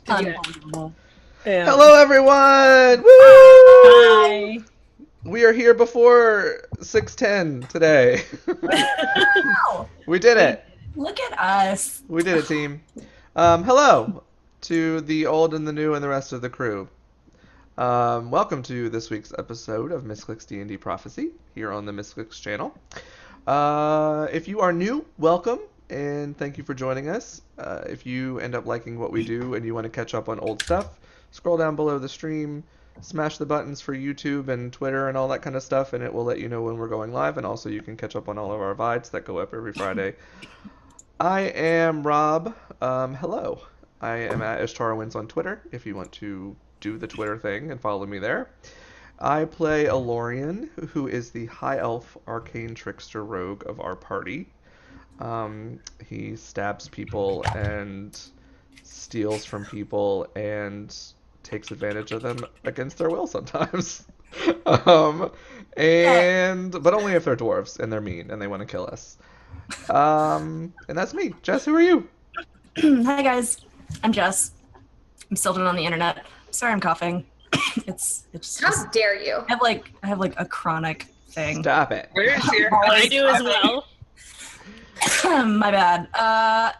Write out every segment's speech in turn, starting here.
Unbelievable. Yeah. Hello, everyone! Woo! Hi. We are here before 6:10 today. Wow. We did it. Look at us. We did it, team. Hello to the old and the new and the rest of the crew. Welcome to this week's episode of Misscliks D&D Prophecy here on the Misscliks channel. If you are new, welcome and thank you for joining us. If you end up liking what we do and you want to catch up on old stuff, scroll down below the stream, smash the buttons for YouTube and Twitter and all that kind of stuff, and it will let you know when we're going live. And also, you can catch up on all of our VODs that go up every Friday. I am Rob. Hello. I am at Ishtarwins on Twitter if you want to do the Twitter thing and follow me there. I play Alorian, who is the High Elf Arcane Trickster Rogue of our party. He stabs people and steals from people and takes advantage of them against their will sometimes. But only if they're dwarves and they're mean and they want to kill us. And that's me. Jess, who are you? Hi guys, I'm Jess. I'm still on the internet. Sorry, I'm coughing. It's How just, dare you? I have like a chronic thing. Stop it. Where's your I do as well. My bad.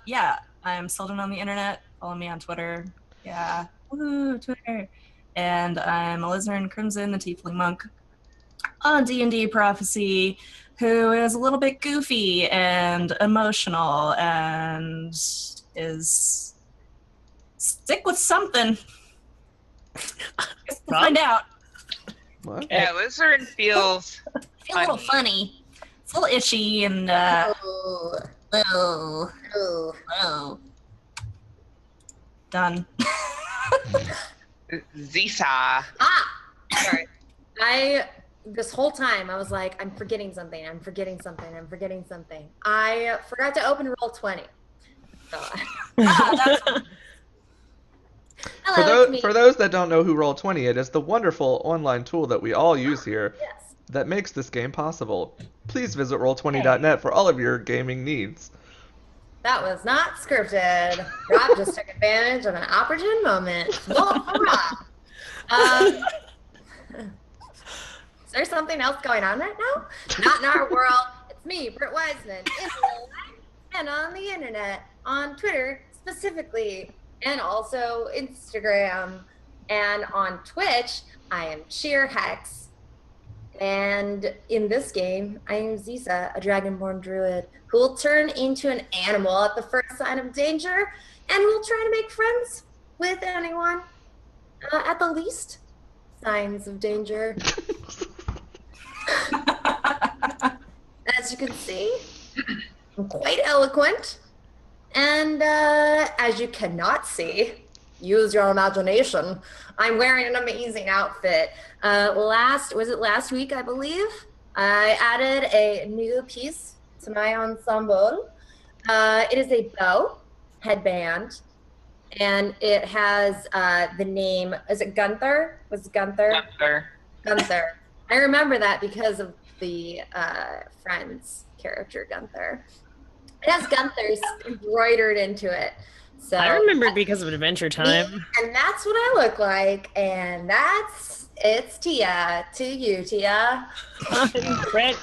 Yeah, I'm still on the internet. Follow me on Twitter. Yeah, woo, Twitter. And I'm Alizarin Crimson, the Tiefling Monk on D&D Prophecy, who is a little bit goofy and emotional and is sick with something. Guess we'll find out. What? Yeah, Lizard feels I feel a little funny. It's a little itchy and Oh, oh, oh. oh. Done. Zisa. Ah! Sorry. This whole time, I was like, I'm forgetting something. I forgot to open Roll20. So, hello, it's me. For those that don't know who Roll20 is, it is the wonderful online tool that we all use here Yes. that makes this game possible. Please visit roll20.net for all of your gaming needs. That was not scripted. Rob just took advantage of an opportune moment. Well, hurrah. Is there something else going on right now? Not in our world. It's me, Britt Wiseman, in real life and on the internet, on Twitter specifically, and also Instagram. And on Twitch, I am Sheer Hex. And in this game, I am Zisa, a dragonborn druid, who will turn into an animal at the first sign of danger, and will try to make friends with anyone at the least signs of danger. As you can see, I'm quite eloquent. And as you cannot see, use your imagination. I'm wearing an amazing outfit. Last week, I believe, I added a new piece to my ensemble. It is a bow headband, and it has the name, is it Gunther? Was it Gunther? Gunther. I remember that because of the Friends character, Gunther. It has Gunther's embroidered into it. So I remember because of Adventure Time. And that's what I look like. And it's Tia. To you, Tia. Brett,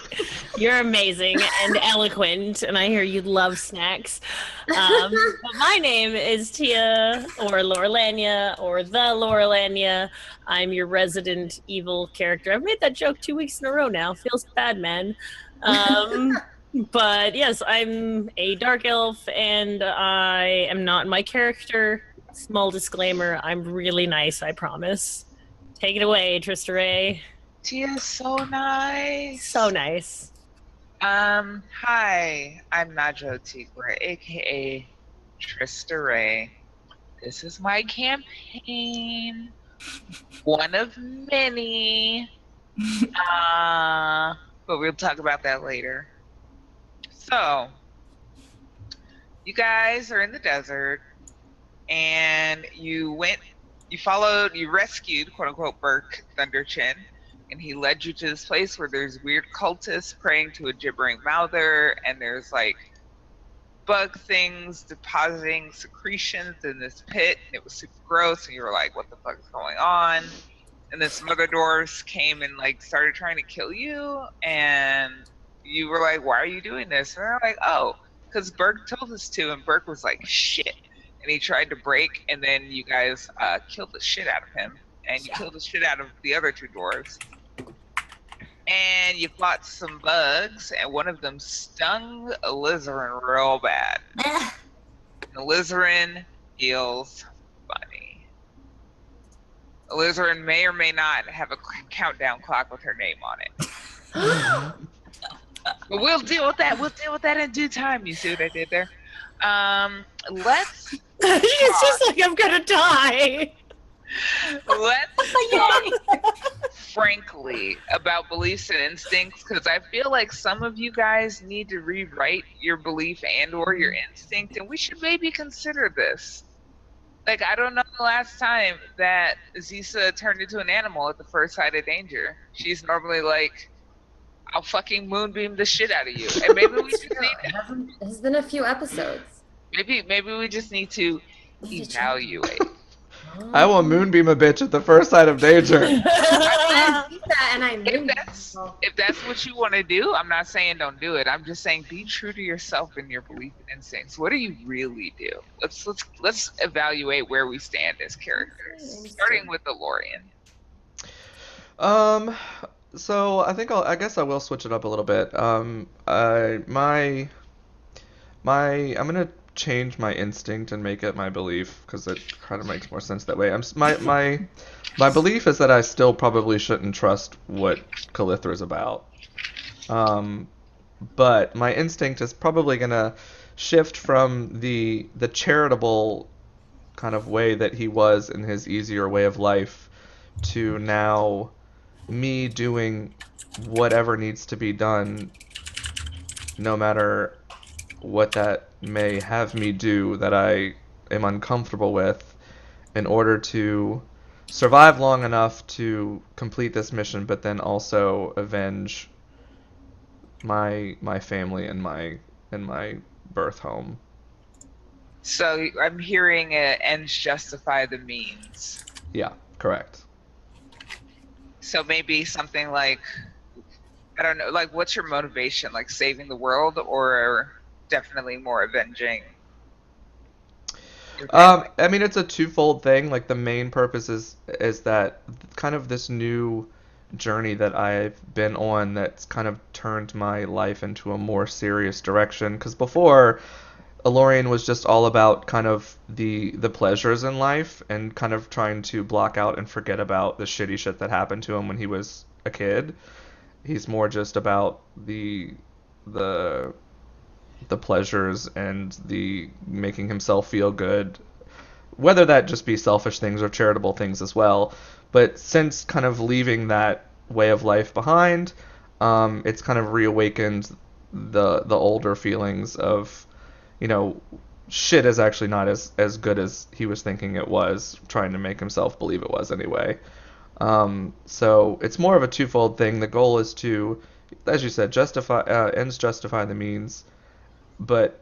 you're amazing and eloquent, and I hear you love snacks. But my name is Tia, or Lorelania, or the Lorelania. I'm your resident evil character. I've made that joke 2 weeks in a row now. Feels bad, man. But yes, I'm a dark elf, and I am not my character. Small disclaimer, I'm really nice, I promise. Take it away, Trista Ray. Tia's so nice. So nice. Hi, I'm Najo Tigre, aka Trista Ray. This is my campaign. One of many. But we'll talk about that later. So, you guys are in the desert, and you rescued, quote unquote, Burke Thunderchin, and he led you to this place where there's weird cultists praying to a gibbering mouther, and there's like bug things depositing secretions in this pit, and it was super gross. And you were like, "What the fuck is going on?" And then some other dwarves came and like started trying to kill you, and you were like, "Why are you doing this?" And they're like, "Oh, because Burke told us to." And Burke was like, "Shit," and he tried to break, and then you guys killed the shit out of him, and you killed the shit out of the other two dwarves. And you fought some bugs, and one of them stung Alizarin real bad. Alizarin feels funny. Alizarin may or may not have a countdown clock with her name on it. But we'll deal with that. We'll deal with that in due time. You see what I did there? Let's It's just like I'm gonna die. talk frankly about beliefs and instincts, because I feel like some of you guys need to rewrite your belief and or your instinct, and we should maybe consider this. Like, I don't know the last time that Zisa turned into an animal at the first sight of danger. She's normally like, "I'll fucking moonbeam the shit out of you," and maybe we just need It has been a few episodes. maybe we just need to evaluate. I will moonbeam a bitch at the first sign of danger. I see that, and I If that's what you want to do, I'm not saying don't do it. I'm just saying be true to yourself and your belief and instincts. What do you really do? Let's evaluate where we stand as characters, starting with the Lorian. So I guess I will switch it up a little bit. I'm gonna change my instinct and make it my belief because it kind of makes more sense that way. My belief is that I still probably shouldn't trust what Calithra is about. But my instinct is probably gonna shift from the charitable kind of way that he was in his easier way of life to now me doing whatever needs to be done, no matter what that may have me do that I am uncomfortable with, in order to survive long enough to complete this mission, but then also avenge my family and my birth home. So I'm hearing ends justify the means. Yeah, correct. So maybe something like, I don't know, like what's your motivation? Like saving the world, or definitely more avenging? I mean, it's a twofold thing. Like the main purpose is that kind of this new journey that I've been on that's kind of turned my life into a more serious direction. Because before, Alorian was just all about kind of the pleasures in life and kind of trying to block out and forget about the shitty shit that happened to him when he was a kid. He's more just about the pleasures and the making himself feel good, whether that just be selfish things or charitable things as well. But since kind of leaving that way of life behind, it's kind of reawakened the older feelings of, shit is actually not as good as he was thinking it was, trying to make himself believe it was anyway. So it's more of a twofold thing. The goal is to, as you said, ends justify the means, but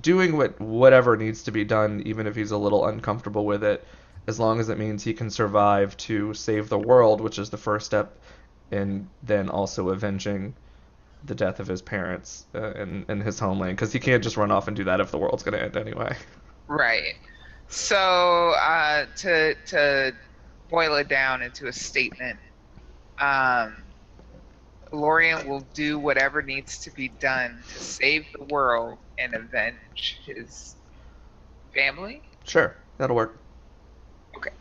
doing whatever needs to be done, even if he's a little uncomfortable with it, as long as it means he can survive to save the world, which is the first step in then also avenging the death of his parents in his homeland, because he can't just run off and do that if the world's going to end anyway. Right. So to boil it down into a statement, Lorian will do whatever needs to be done to save the world and avenge his family. Sure, that'll work. Okay.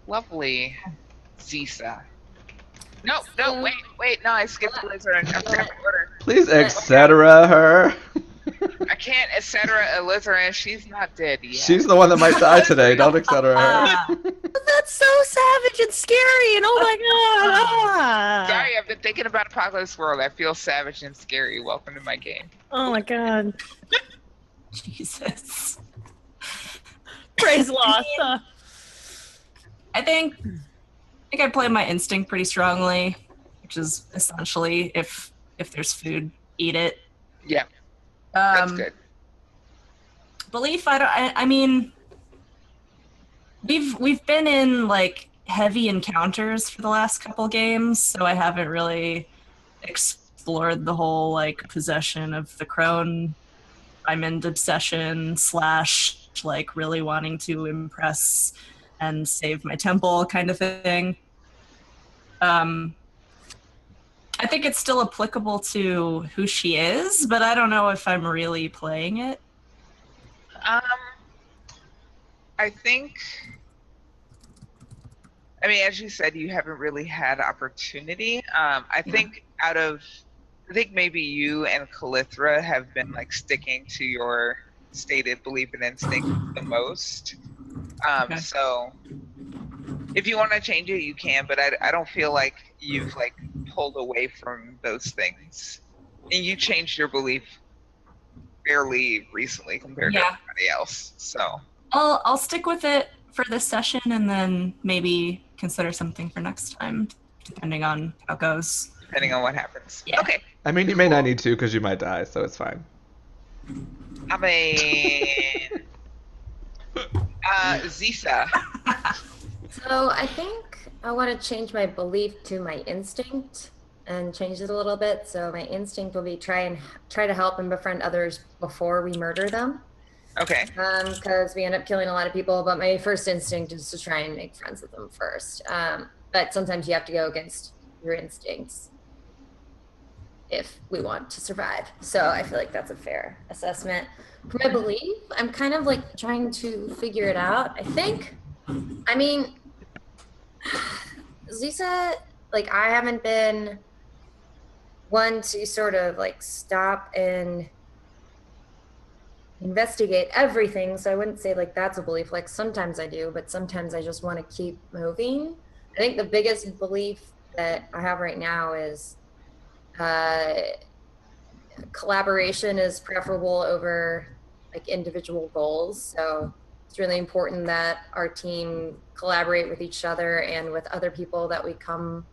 Lovely, Zisa. No, wait, no, I skipped Alizarin. I'm forgot my order. Please, etc. her. I can't, etc. Alizarin. She's not dead yet. She's the one that might die today. Don't etc. her. That's so savage and scary, and oh my god! Sorry, I've been thinking about Apocalypse World. I feel savage and scary. Welcome to my game. Oh my god! Jesus. Praise Lost. I think I play my instinct pretty strongly, which is essentially if there's food, eat it. Yeah. That's good. Belief, I mean, we've been in like heavy encounters for the last couple games, so I haven't really explored the whole like possession of the crone. I'm in obsession / like really wanting to impress and save my temple kind of thing. I think it's still applicable to who she is, but I don't know if I'm really playing it. Um, I think. I mean, as you said, you haven't really had opportunity. I think I think maybe you and Calithra have been like sticking to your stated belief and instinct the most. Okay. So if you want to change it, you can, but I don't feel like you've like pulled away from those things. And you changed your belief fairly recently compared to Yeah. everybody else. So I'll stick with it for this session and then maybe consider something for next time, depending on how it goes. depending on what happens. Yeah. Okay. I mean, you may not need to because you might die, so it's fine. I mean, Zisa. So I think I want to change my belief to my instinct and change it a little bit. So my instinct will be try to help and befriend others before we murder them. Okay. Because we end up killing a lot of people, but my first instinct is to try and make friends with them first. But sometimes you have to go against your instincts if we want to survive. So I feel like that's a fair assessment. For my belief, I'm kind of like trying to figure it out. I mean, Zisa, like I haven't been one to sort of like stop and investigate everything. So I wouldn't say like that's a belief. Like sometimes I do, but sometimes I just want to keep moving. I think the biggest belief that I have right now is collaboration is preferable over like individual goals. So it's really important that our team collaborate with each other and with other people that we come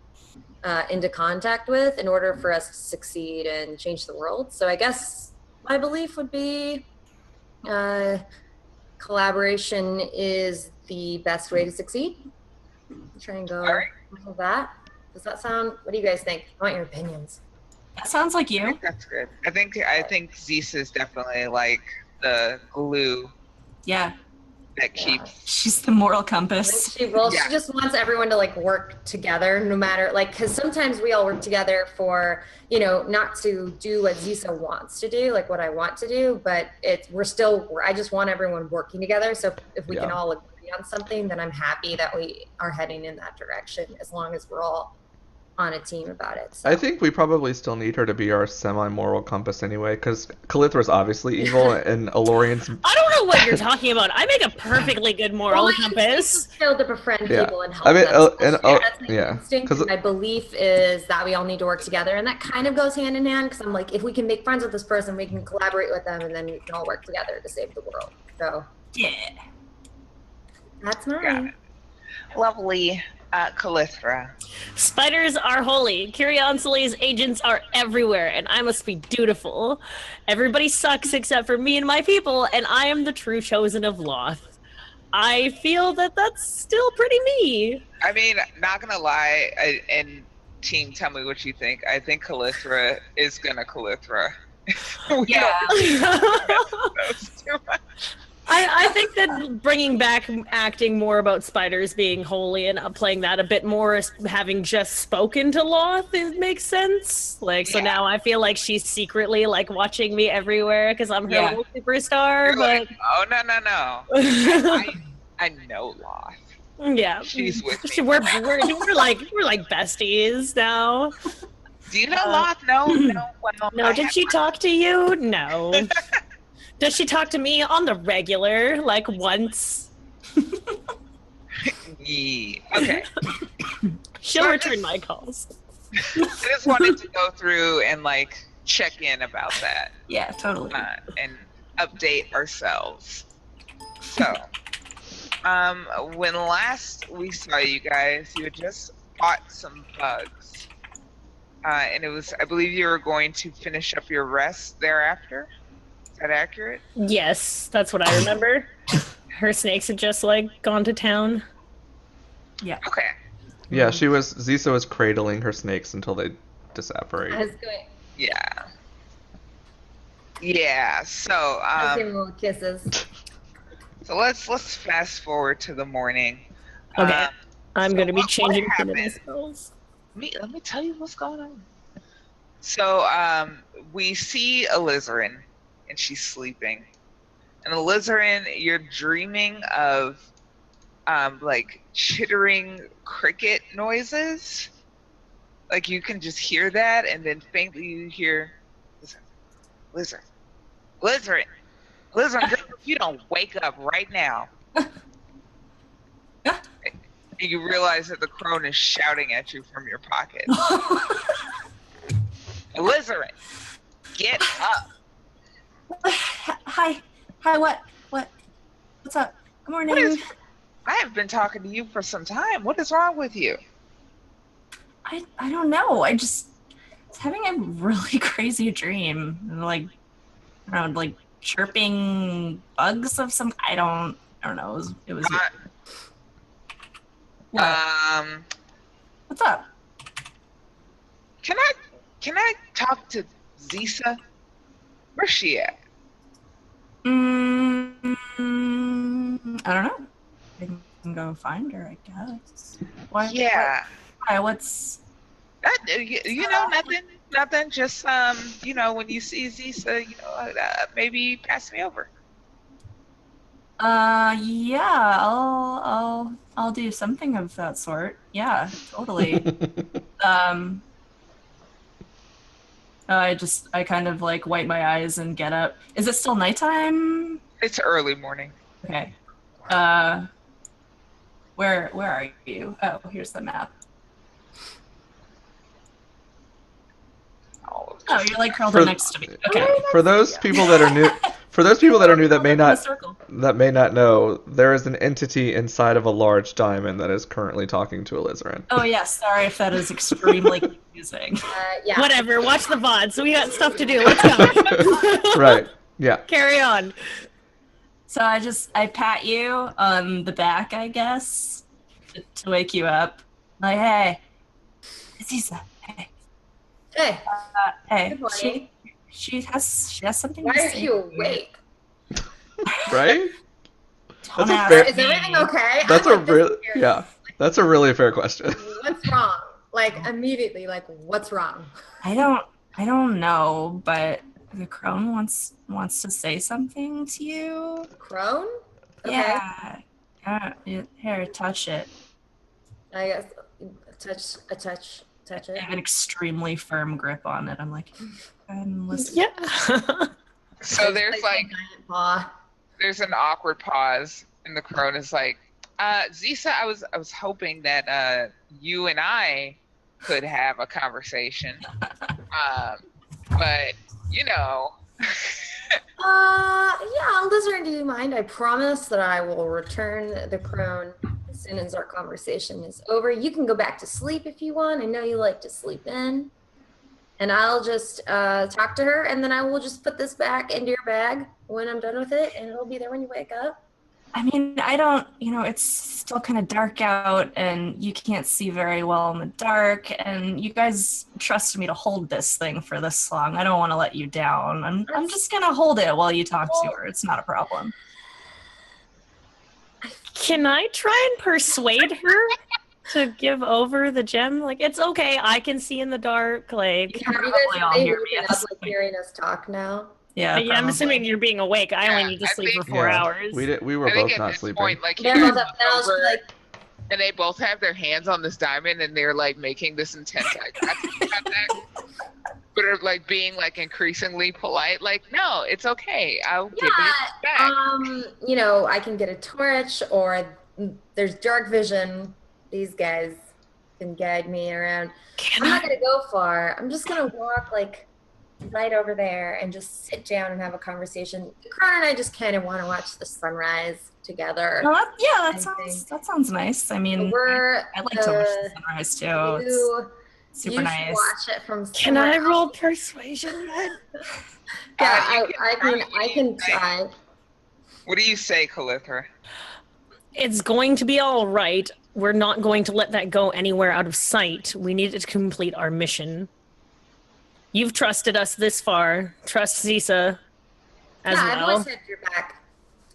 into contact with in order for us to succeed and change the world. So I guess my belief would be collaboration is the best way to succeed. Try and go with that. Does that sound? What do you guys think? I want your opinions. That sounds like I you. think that's good. I think Zisa is definitely like the glue Yeah. that keeps. She's the moral compass. She just wants everyone to like work together, no matter like, because sometimes we all work together for, you know, not to do what Zisa wants to do, like what I want to do, but I just want everyone working together. So if we can all agree on something, then I'm happy that we are heading in that direction, as long as we're all on a team about it. So. I think we probably still need her to be our semi-moral compass anyway, because Calithra's obviously evil, and Elorian's... I don't know what you're talking about. I make a perfectly good moral compass. Still to befriend people and help I mean, them. That's my instinct. because My belief is that we all need to work together, and that kind of goes hand in hand, because I'm like, if we can make friends with this person, we can collaborate with them, and then we can all work together to save the world. So Yeah. that's mine. Lovely. Calithra. Spiders are holy. Curiosely's agents are everywhere, and I must be dutiful. Everybody sucks except for me and my people, and I am the true chosen of Loth. I feel that that's still pretty me. I mean, not gonna lie, and team, tell me what you think. I think Calithra is gonna Calithra. Yeah. Too much. I think that bringing back acting more about spiders being holy and playing that a bit more, having just spoken to Loth, it makes sense. Like, so now I feel like she's secretly like watching me everywhere because I'm her little superstar. You're but like, oh no. I know Loth. Yeah, she's with me. We're like besties now. Do you know Loth? No. Well, no. Did she talk to you? No. Does she talk to me on the regular, like once? Yeah. Okay. She'll return my calls. I just wanted to go through and like check in about that. Yeah, totally. And update ourselves. So, when last we saw you guys, you had just fought some bugs. And it was, I believe you were going to finish up your rest thereafter? Is that accurate? Yes, that's what I remember. Her snakes had just like gone to town. Yeah. Okay. Yeah, Zisa was cradling her snakes until they disapparated. I was going. Yeah. Yeah. So I was giving little kisses. so let's fast forward to the morning. Okay. I'm so gonna be what changing happened? into my spells. Let me tell you what's going on. So we see Alizarin, and she's sleeping. And Alizarin, you're dreaming of like chittering cricket noises. Like you can just hear that, and then faintly you hear Alizarin, Alizarin, Alizarin, girl, if you don't wake up right now. And you realize that the crone is shouting at you from your pocket. Alizarin, get up. Hi. What's up? Good morning. I have been talking to you for some time. What is wrong with you? I don't know. I just was having a really crazy dream. Like, I don't know, like chirping bugs of some. I don't know. It was what? What's up? Can I talk to Zisa? Where's she at? I don't know. I can go find her, I guess. Why? Yeah. Why? What's? You know, nothing. Just you know, when you see Zisa, you know, maybe pass me over. Yeah. I'll do something of that sort. Yeah, totally. I kind of like wipe my eyes and get up. Is it still nighttime? It's early morning. Okay. Where are you? Oh, here's the map. Oh, you're like curled up next to me. Okay. For those people that are new, that may In a not circle. know, there is an entity inside of a large diamond that is currently talking to Alizarin. Oh yeah, sorry if that is extremely confusing. Yeah. Whatever, watch the VOD. So we got stuff to do. Let's go. Right. Yeah. Carry on. So I pat you on the back, I guess, to wake you up. Like, hey, Aziza, hey, Hey, hey. good morning. She has something Why to are say. you awake? Right? Don't That's a ask fair- Is everything me. okay? That's I'm, a like, real, this is yeah. That's a really fair question. What's wrong? Like immediately, like what's wrong? I don't know, but the crone wants to say something to you. Crone? Okay. Yeah. Here, touch it. I guess touch I it. have an extremely firm grip on it. I'm like, go ahead and listen. Yeah. So there's Place like my giant paw. there's an awkward pause, and the crone is like, Zisa, I was hoping that you and I could have a conversation. But you know. Yeah, Lizard, do you mind? I promise that I will return the crone as soon as our conversation is over. You can go back to sleep if you want. I know you like to sleep in. And I'll just talk to her, and then I will just put this back into your bag when I'm done with it, and it'll be there when you wake up. I mean, I don't, it's still kind of dark out and you can't see very well in the dark. And you guys trusted me to hold this thing for this long. I don't want to let you down. I'm just going to hold it while you talk to her. It's not a problem. Can I try and persuade her to give over the gem? Like, it's okay. I can see in the dark. Like, can Have you probably all guys hear been me at up, this like, point. hearing us talk now? Yeah, I'm probably. assuming you're being awake. I only need to I sleep for think- 4 Yeah. hours. We were I think both at not this sleeping. point, like you They're guys both up, look then I'll just over, be like, and they both have their hands on this diamond, and they're like making this intense eye contact, but are like being like increasingly polite. Like, no, it's okay. I'll give it back. I can get a torch, or there's dark vision. These guys can guide me around. I'm not gonna go far. I'm just gonna walk like right over there and just sit down and have a conversation. Kron and I just kind of want to watch the sunrise together. Well, that I think. sounds nice. I mean, We're I like to watch the sunrise too. new super you nice. should watch it from. Can I somewhere roll else. persuasion yet? Yeah, You can I can try. What do you say, Calithra? It's going to be all right. We're not going to let that go anywhere out of sight. We need to complete our mission. You've trusted us this far. Trust Zisa as I've well. always had your back,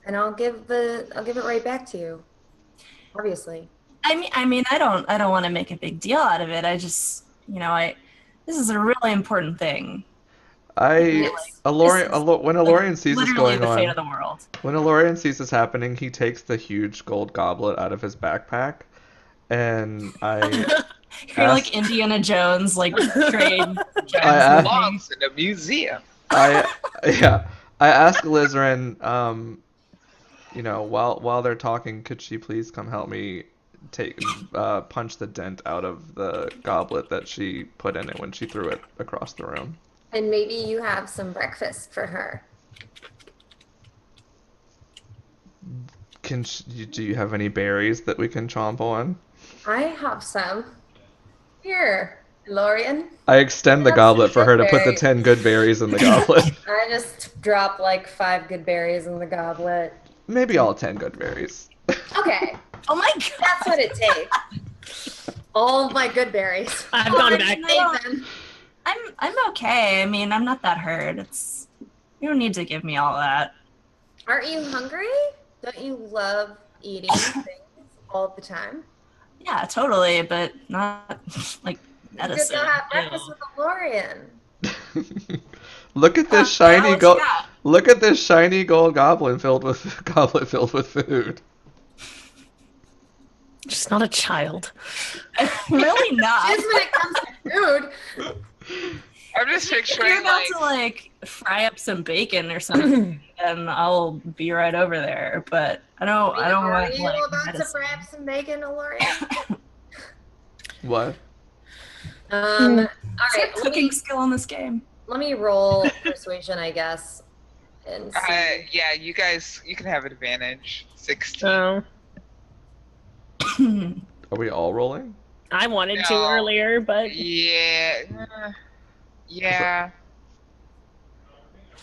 and I'll give it right back to you. Obviously. I mean, I don't want to make a big deal out of it. I just, this is a really important thing. When Alorian sees this Literally going the fate on, of the world. when Alorian sees this happening, he takes the huge gold goblet out of his backpack, and You're like Indiana Jones, like trade gems. I- Belongs in a museum. I ask Lizarin, while they're talking, could she please come help me punch the dent out of the goblet that she put in it when she threw it across the room? And maybe you have some breakfast for her. Do you have any berries that we can chomp on? I have some. Here, Lorian. I extend the Have goblet some for her to good put the berries. 10 good berries in the goblet. I just drop like 5 good berries in the goblet. Maybe all 10 good berries. Okay, Oh my god. that's what it takes. All of my good berries. I've gone back. Save them. I'm okay. I mean, I'm not that hurt. You don't need to give me all that. Aren't you hungry? Don't you love eating things all the time? Yeah, totally, but not like You medicine. could go have breakfast with a Lorian. Look at this Yeah, shiny what gold. you got? Look at this shiny gold goblet filled with food. Just not a child. Really not. Just when it comes to food. I'm just You're picturing about to like fry up some bacon or something, and I'll be right over there. But I don't Are want you like about to medicine. fry up some bacon, Lorian? What? All Is there right, cooking skill in this game? let me roll persuasion, I guess, and see. yeah, you guys, you can have advantage. 16. Oh, Are we all rolling? I wanted to No. earlier, but Yeah. Yeah.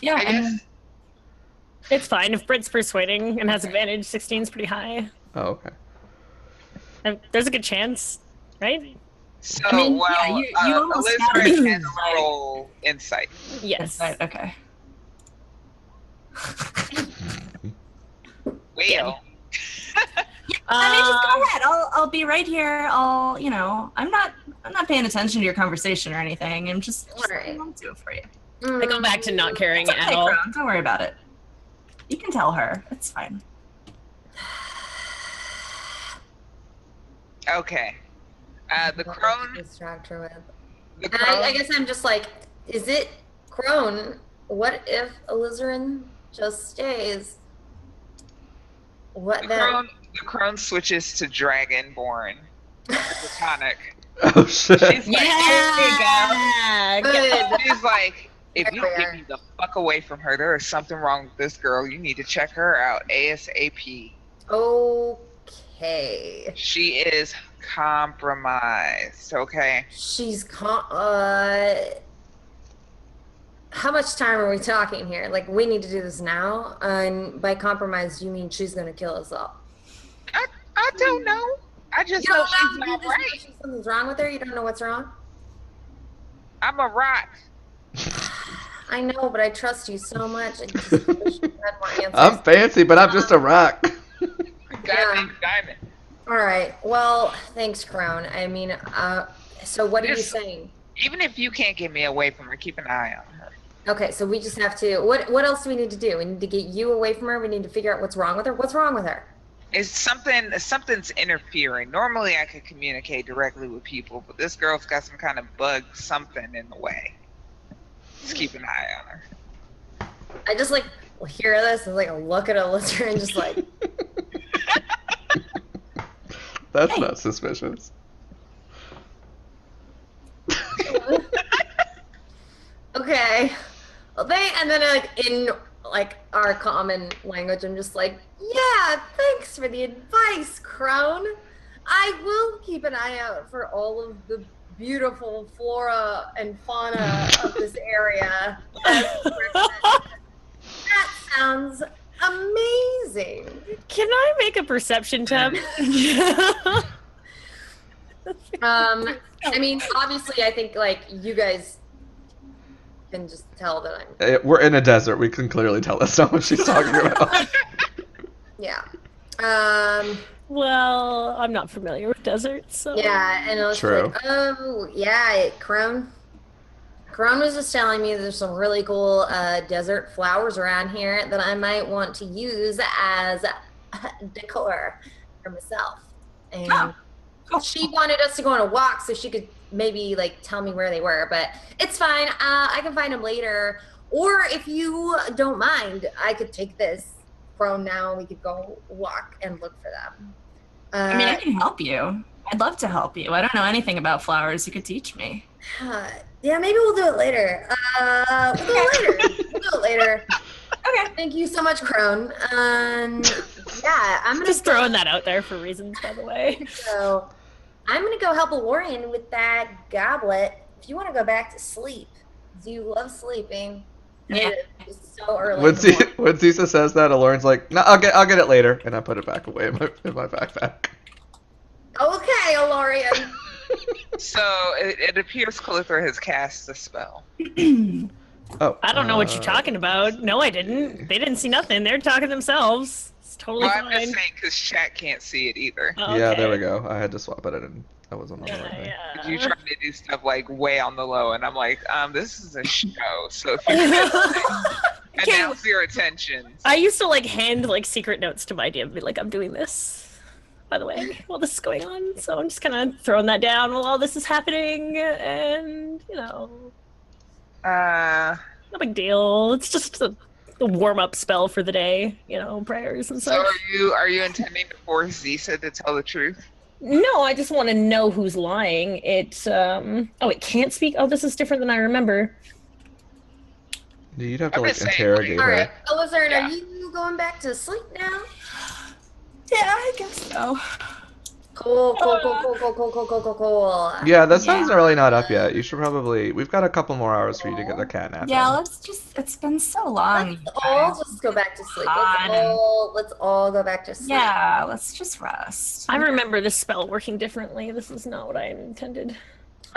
Yeah, I guess. it's fine. If Britt's persuading and has advantage, 16 is pretty high. Oh, okay. And there's a good chance, right? So, I mean, well, yeah, you almost Elizabeth gotta has to like- roll insight. Yes. Right, okay. Well, I mean, just go ahead. I'll be right here. I'm not paying attention to your conversation or anything. I'm just Alright. I'll do it for you. I go back to not caring It's at okay, all. Crone. Don't worry about it. You can tell her. It's fine. okay. The crone. Distract her with. The And crone. I guess I'm just like, is it crone? What if Alizarin just stays? What then? The crone switches to dragonborn. Platonic. Oh shit. She's like, Yeah. Good. she's like, if you There we get are. me the fuck away from her, there is something wrong with this girl. You need to check her out ASAP. Okay. She is compromised. Okay. She's how much time are we talking here? Like, we need to do this now? And by compromise, you mean she's gonna kill us all? I don't know. I just You know don't she's know, you not just right. know something's wrong with her? You don't know what's wrong? I'm a rock. I know, but I trust you so much. I just wish you had more answers. I'm fancy, but I'm just a rock. Diamond. All right. Well, thanks, Crown. I mean, so what are you This- saying? Even if you can't get me away from her, keep an eye on her. Okay, so we just have to. What else do we need to do? We need to get you away from her. We need to figure out what's wrong with her. What's wrong with her? Something's interfering. Normally I could communicate directly with people, but this girl's got some kind of bug, something in the way. Just keep an eye on her. I just like hear this and like look at Alyssa and just like, That's not suspicious. okay. Well, and then like in like our common language, I'm just like, yeah, thanks for the advice, Crown. I will keep an eye out for all of the beautiful flora and fauna of this area. That sounds amazing. Can I make a perception tab? I mean, obviously, I think like you guys can just tell that I'm. We're in a desert. We can clearly tell that's not what she's talking about. Yeah. Well, I'm not familiar with deserts, so. Yeah, and I was True. like, oh, yeah, Crone was just telling me there's some really cool desert flowers around here that I might want to use as decor for myself. And she wanted us to go on a walk so she could maybe like tell me where they were, but it's fine. I can find them later. Or if you don't mind, I could take this Crone now and we could go walk and look for them. I mean, I can help you. I'd love to help you. I don't know anything about flowers. You could teach me. Yeah, maybe we'll do it later. We'll do it later. Okay. Thank you so much, Crone. Yeah, I'm gonna Just throwing that out there for reasons, by the way. So, I'm gonna go help Alorian with that goblet. If you want to go back to sleep, do you love sleeping? Yeah. It's so early. When Zisa says that, Alorian's like, "No, I'll get it later," and I put it back away in my backpack. Okay, Alorian. So it appears Calithra has cast a spell. Oh. I don't know what you're talking about. No, I didn't. They didn't see nothing. They're talking themselves. It's totally Well, I'm fine. just saying because chat can't see it either. Oh, Yeah, okay. there we go. I had to swap it in. I wasn't on the right thing. Yeah. You trying to do stuff like way on the low, and I'm like, this is a show, so if you could announce your attention. I used to like hand like secret notes to my DM, be like, I'm doing this, by the way, while this is going on. So I'm just kind of throwing that down while all this is happening, and you know, no big deal. It's just the warm up spell for the day, you know, prayers and So such. are you intending to force Zisa to tell the truth? No, I just want to know who's lying. It it can't speak. Oh, this is different than I remember. You'd have to I'm like just saying, interrogate All her. right, Elizard, Yeah. are you going back to sleep now? Yeah, I guess so. Cool. Yeah, the sun's Yeah. really not up yet. You should probably. We've got a couple more hours for you to get the cat nap. Yeah, in. it's been so long. Let's you all guys. just go back to sleep. God. Let's all go back to sleep. Yeah, let's just rest. I remember this spell working differently. This is not what I intended.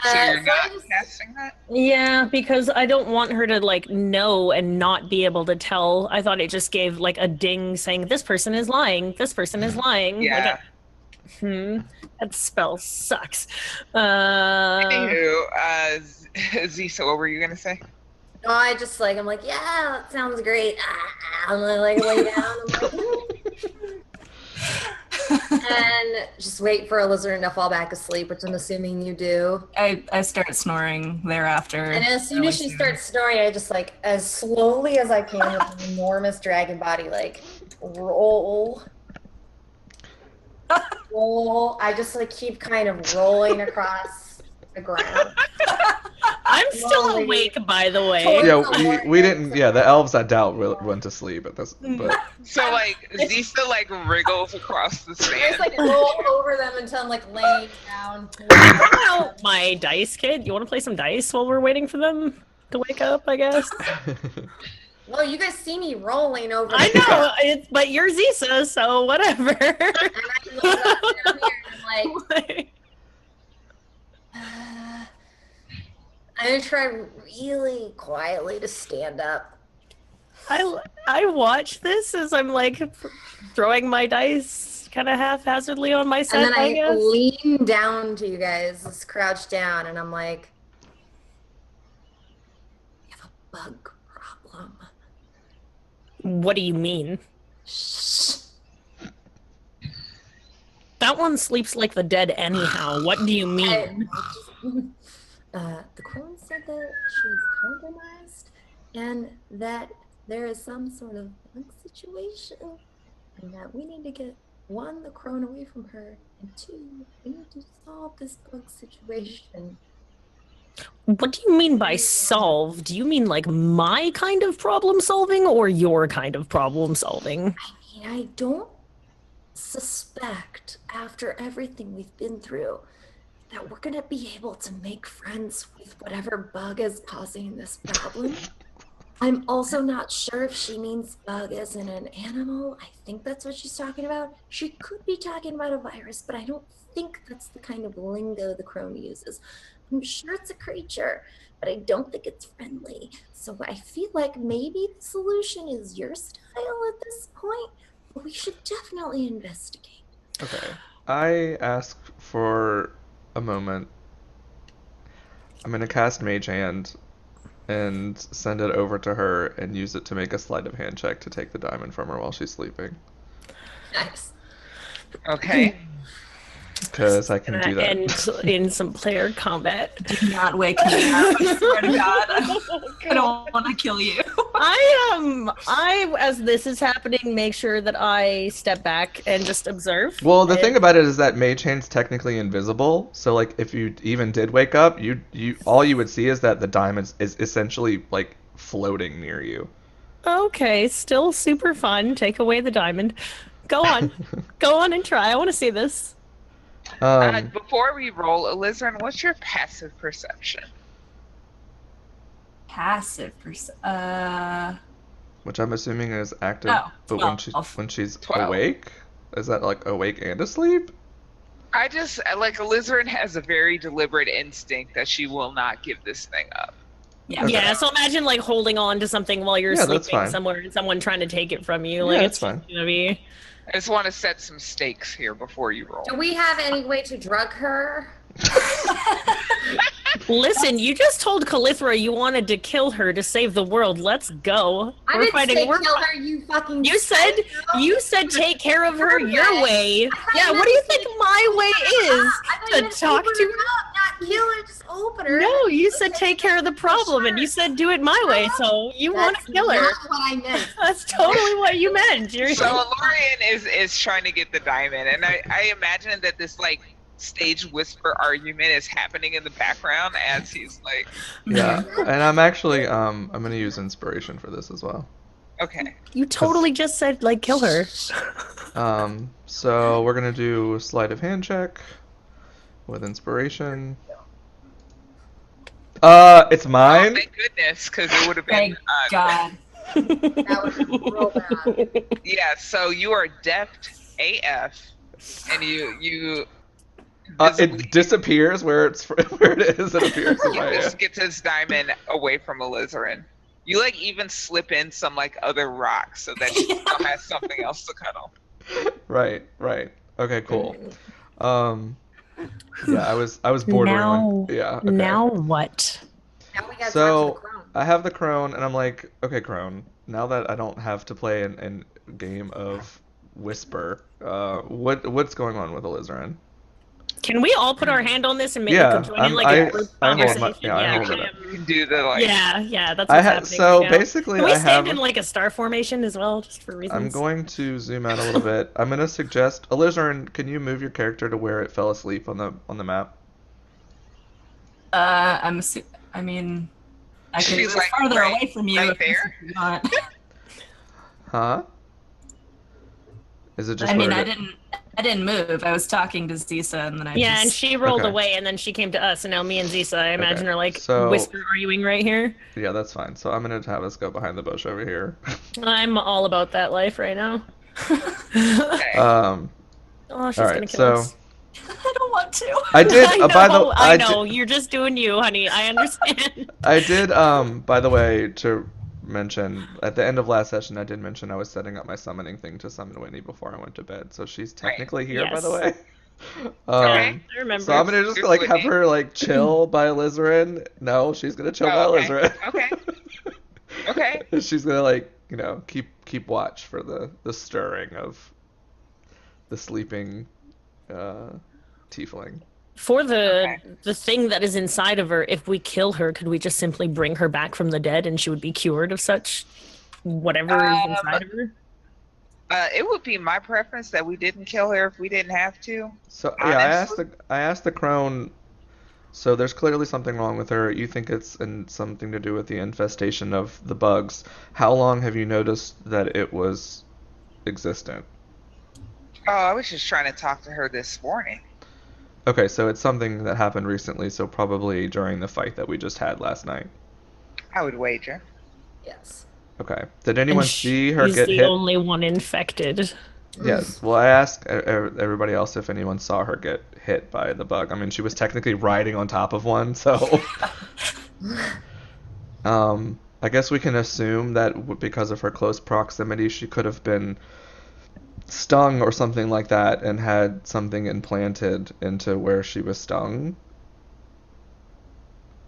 So you're so I not just- casting that? Yeah, because I don't want her to like know and not be able to tell. I thought it just gave like a ding saying this person is lying. This person is lying. Yeah. That spell sucks. Anywho, Zisa, what were you gonna say? No, I'm like, yeah, that sounds great. And I like lay down. I'm like, and just wait for Elizard to fall back asleep, which I'm assuming you do. I start snoring thereafter. And as soon as she starts snoring, I just like, as slowly as I can with an enormous dragon body, like roll. I just like keep kind of rolling across the ground. I'm still Slowly. awake, by the way. Yeah, we didn't. Yeah, the elves I doubt went to sleep at this. But So like Zisa like wriggles across the I just sand. like roll over them until I'm like laying down. Oh, my dice kid. You want to play some dice while we're waiting for them to wake up? I guess. Well, you guys see me rolling over. I them, know, but you're Zisa, so whatever. And I look up down here and I'm like, I'm gonna try really quietly to stand up. I watch this as I'm like throwing my dice kind of haphazardly on my set. And then I I guess. lean down to you guys, just crouch down, and I'm like, "You have a bug problem." What do you mean? Shh. That one sleeps like the dead anyhow. What do you mean? The crone said that she's compromised, and that there is some sort of bug situation, and that we need to get one, the crone away from her, and two, we need to solve this bug situation. What do you mean by solve? Do you mean like my kind of problem solving or your kind of problem solving? I mean, I don't suspect, after everything we've been through, that we're gonna be able to make friends with whatever bug is causing this problem. I'm also not sure if she means bug as in an animal. I think that's what she's talking about. She could be talking about a virus, but I don't think that's the kind of lingo the crone uses. I'm sure it's a creature, but I don't think it's friendly. So I feel like maybe the solution is your style at this point, but we should definitely investigate. Okay. I ask for a moment. I'm gonna cast Mage Hand and send it over to her and use it to make a sleight of hand check to take the diamond from her while she's sleeping. Nice. Okay. Because I can do that. And in some player combat. Do not wake me up. I swear to God. I don't want to kill you. I as this is happening, make sure that I step back and just observe. Well, the thing about it is that Mage Hand's technically invisible, so like if you even did wake up, you all you would see is that the diamond is essentially like floating near you. Okay, still super fun. Take away the diamond. Go on. Go on and try. I want to see this. Before we roll, Alizarin, what's your passive perception? Passive Which I'm assuming is active, Oh, but 12. when she's 12. awake, is that like awake and asleep? I just, like, Alizarin has a very deliberate instinct that she will not give this thing up. Yeah. Okay. Yeah, so imagine like holding on to something while you're Yeah, that's sleeping fine. somewhere and someone trying to take it from you. Yeah, Like that's it's fine. gonna be I just want to set some stakes here before you roll. Do we have any way to drug her? Listen, you just told Calithra you wanted to kill her to save the world. Let's go. I We're didn't fighting. say We're kill her, you fucking You said take care of her your way. Yeah, what do you think my way is? To talk to her? Not kill her, just open her. No, you said take care of the problem, and you said do it my way. So you want to kill her? That's what I meant. That's totally what you meant. So Alorian is trying to get the diamond, and I imagine that this, like, stage whisper argument is happening in the background as he's like, Yeah, and I'm actually I'm gonna use inspiration for this as well. okay. You totally just said like kill her. So we're gonna do a sleight of hand check with inspiration. It's mine. Thank goodness, because it would have been. Thank God. That was real bad. Yeah, so you are deft AF, and you It disappears where it is. It appears in my hand. gets his diamond away from Alizarin. You, like, even slip in some, like, other rocks so that she still has something else to cuddle. Right. Okay, cool. Yeah, I was bordering. Now- Yeah. Okay. Now what? Now we gotta So talk to the crone. I have the crone, and I'm like, okay, crone. Now that I don't have to play in a game of whisper, what's going on with Alizarin? Can we all put our hand on this and make Yeah, a join in like a group I hold conversation? my- yeah, I hold it up. You can do the, like, Yeah, that's what's I happening. so right now. basically Can we I stand have. in like a star formation as well, just for reasons? I'm going to zoom out a little bit. I'm gonna suggest Alizarin, can you move your character to where it fell asleep on the map? I mean, I could She's move like farther right- away from you right if there? you want. Huh? Is it just? I mean, where I it- didn't move. I was talking to Zisa, and then I Yeah, and just... she rolled Okay. away, and then she came to us, and now me and Zisa, I imagine, are like So- whisper arguing right here. Yeah, that's fine. So I'm gonna have us go behind the bush over here. I'm all about that life right now. okay. Um, Oh, she's all gonna right. kill So us. I don't want to. I did. I know, By the I did- know. You're just doing you, honey. I understand. I did, by the way, to mention, at the end of last session, I did mention I was setting up my summoning thing to summon Winnie before I went to bed, so she's technically here, by the Yes. way. Okay. I remember. So I'm gonna just, Just like, have Whitney. her, like, chill by Alizarin. No, she's gonna chill by Oh, okay. Alizarin. Okay. Okay. She's gonna, like, you know, keep watch for the stirring of the sleeping, tiefling. For the Okay. the thing that is inside of her, if we kill her, could we just simply bring her back from the dead and she would be cured of such whatever is inside of her? It would be my preference that we didn't kill her if we didn't have to. So yeah, Honestly? I asked the crone. So there's clearly something wrong with her. You think it's something to do with the infestation of the bugs. How long have you noticed that it was existent? Oh, I was just trying to talk to her this morning. Okay, so it's something that happened recently, so probably during the fight that we just had last night. I would wager. Yes. Okay. Did And anyone see her she's get the hit? only one infected. Yeah. Well, I asked everybody else if anyone saw her get hit by the bug. I mean, she was technically riding on top of one, so I guess we can assume that because of her close proximity, she could have been stung or something like that and had something implanted into where she was stung.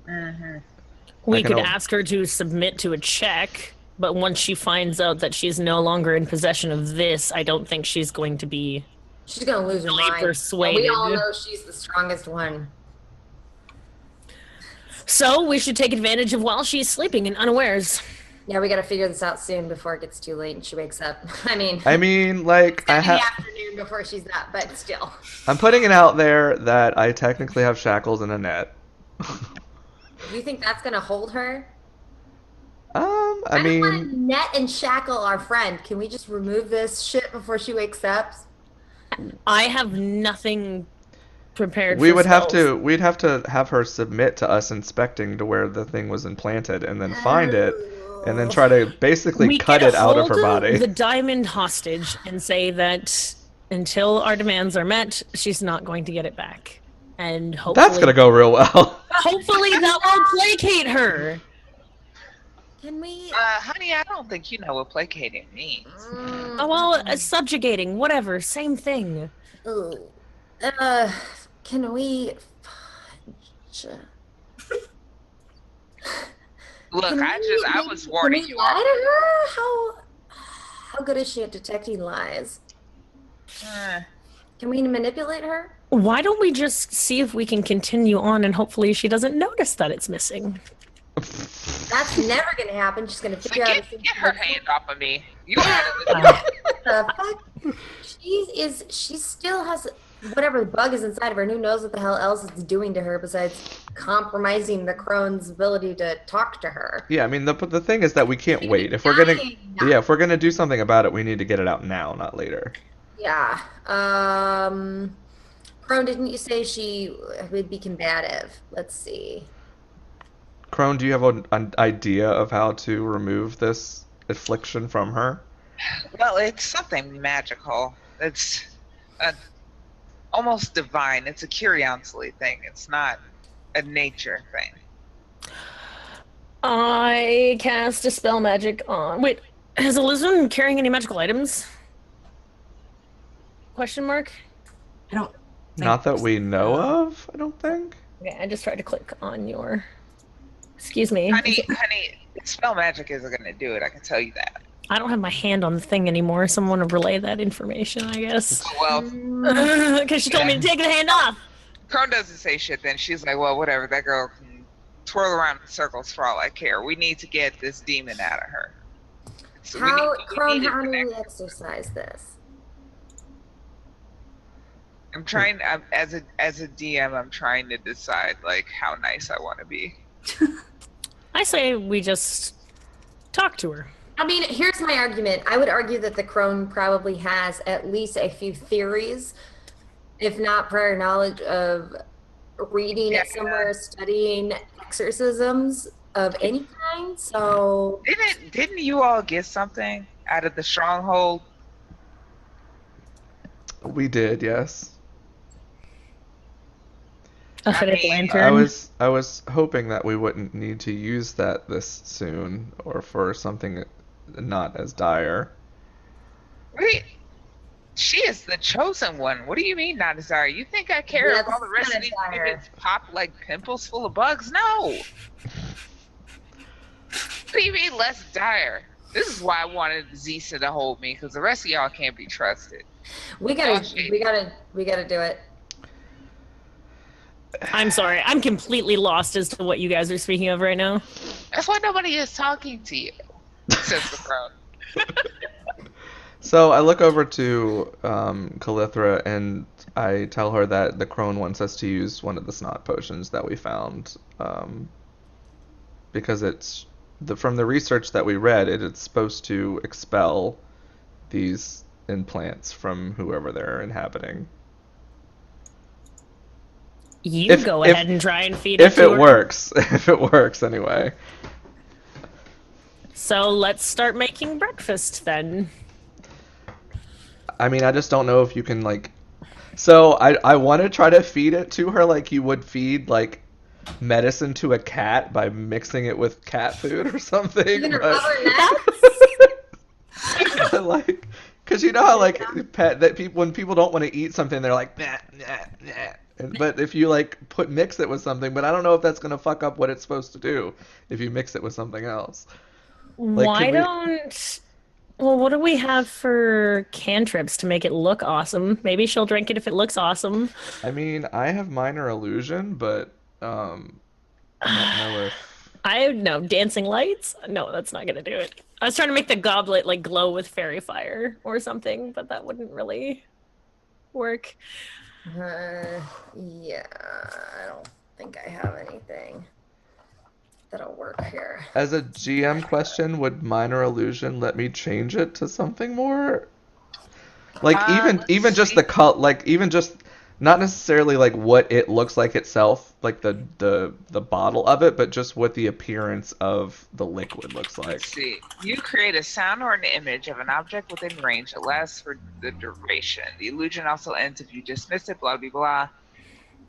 Mm-hmm. We Like could ask her to submit to a check, but once she finds out that she's no longer in possession of this, I don't think she's going to be She's gonna lose her really mind. And we persuaded. all know she's the strongest one. So we should take advantage of while she's sleeping and unawares. Yeah, we gotta figure this out soon before it gets too late and she wakes up. I mean, Like it's gonna be the afternoon before she's up, but still. I'm putting it out there that I technically have shackles and a net. Do you think that's gonna hold her? I I don't want mean, to net and shackle our friend. Can we just remove this shit before she wakes up? I have nothing prepared we for would have spells. to we'd have to have her submit to us inspecting to where the thing was implanted and then find it and then try to basically We cut can it out of her hold body. the diamond hostage and say that until our demands are met, she's not going to get it back. And hopefully That's gonna go real well. hopefully that will placate her. Can we? Honey, I don't think you know what placating means. Oh well, subjugating, whatever, same thing. Ooh. Can we? Look, Can I we- was warning can we you. lie to her? How good is she at detecting lies? Uh, Can we manipulate her? Why don't we just see if we can continue on and hopefully she doesn't notice that it's missing? That's never gonna happen. She's gonna so figure out. get her hand off of me. You out of What the fuck? She still has whatever bug is inside of her. And who knows what the hell else it's doing to her besides compromising the crone's ability to talk to her. Yeah, I mean the thing is that we can't She's wait. If we're gonna dying. if we're gonna do something about it, we need to get it out now, not later. Yeah. Crone, didn't you say she would be combative? Let's see. Crone, do you have an idea of how to remove this affliction from her? Well, it's something magical. It's almost divine. It's a curiosity thing. It's not a nature thing. I cast a spell magic on. Wait, has Elizabeth carrying any magical items? Question mark? I don't. Not that we know of, I don't think. Okay, I just tried to click on your. Excuse me. Honey, spell magic isn't going to do it. I can tell you that. I don't have my hand on the thing anymore. Someone to relay that information, I guess. Well, Because she told me to take the hand off. Crone doesn't say shit then. She's like, well, whatever. That girl can twirl around in circles for all I care. We need to get this demon out of her. So Crone, need to how do connect. we exercise this? I'm trying, as a DM, I'm trying to decide, like, how nice I want to be. I say we just talk to her. I mean, here's my argument. I would argue that the crone probably has at least a few theories, if not prior knowledge of reading it somewhere, studying exorcisms of any kind. So Didn't you all get something out of the stronghold? We did, yes. A hooded mean, lantern. I was hoping that we wouldn't need to use that this soon, or for something not as dire. Wait, she is the chosen one. What do you mean not desire? You think I care Yeah, if all the rest of that's these dire. demons pop like pimples full of bugs? No. What do you mean less dire? This is why I wanted Zisa to hold me, because the rest of y'all can't be trusted. we gotta do it. I'm sorry. I'm completely lost as to what you guys are speaking of right now. That's why nobody is talking to you, says the crone. So I look over to Calithra and I tell her that the crone wants us to use one of the snot potions that we found, because it's from the research that we read, it's supposed to expel these implants from whoever they're inhabiting. You go ahead and try and feed it If to it her. works. If it works, anyway. So let's start making breakfast then. I mean, I just don't know if you can, like... So, I want to try to feed it to her like you would feed, like, medicine to a cat by mixing it with cat food or something. Even a but... rubber net? But, like... Because you know how, like, when people don't want to eat something, they're like, nah, nah, nah. But if you, like, mix it with something, but I don't know if that's going to fuck up what it's supposed to do if you mix it with something else. Like, Why don't... Well, what do we have for cantrips to make it look awesome? Maybe she'll drink it if it looks awesome. I mean, I have minor illusion, but I don't know if... I know dancing lights. No, that's not gonna do it. I was trying to make the goblet like glow with fairy fire or something, but that wouldn't really work. Yeah, I don't think I have anything that'll work here. As a GM question, would minor illusion let me change it to something more? Like even just the cut, like even just not necessarily like what it looks like itself, like the bottle of it, but just what the appearance of the liquid looks like. Let's see. You create a sound or an image of an object within range that lasts for the duration. The illusion also ends if you dismiss it, blah, blah, blah.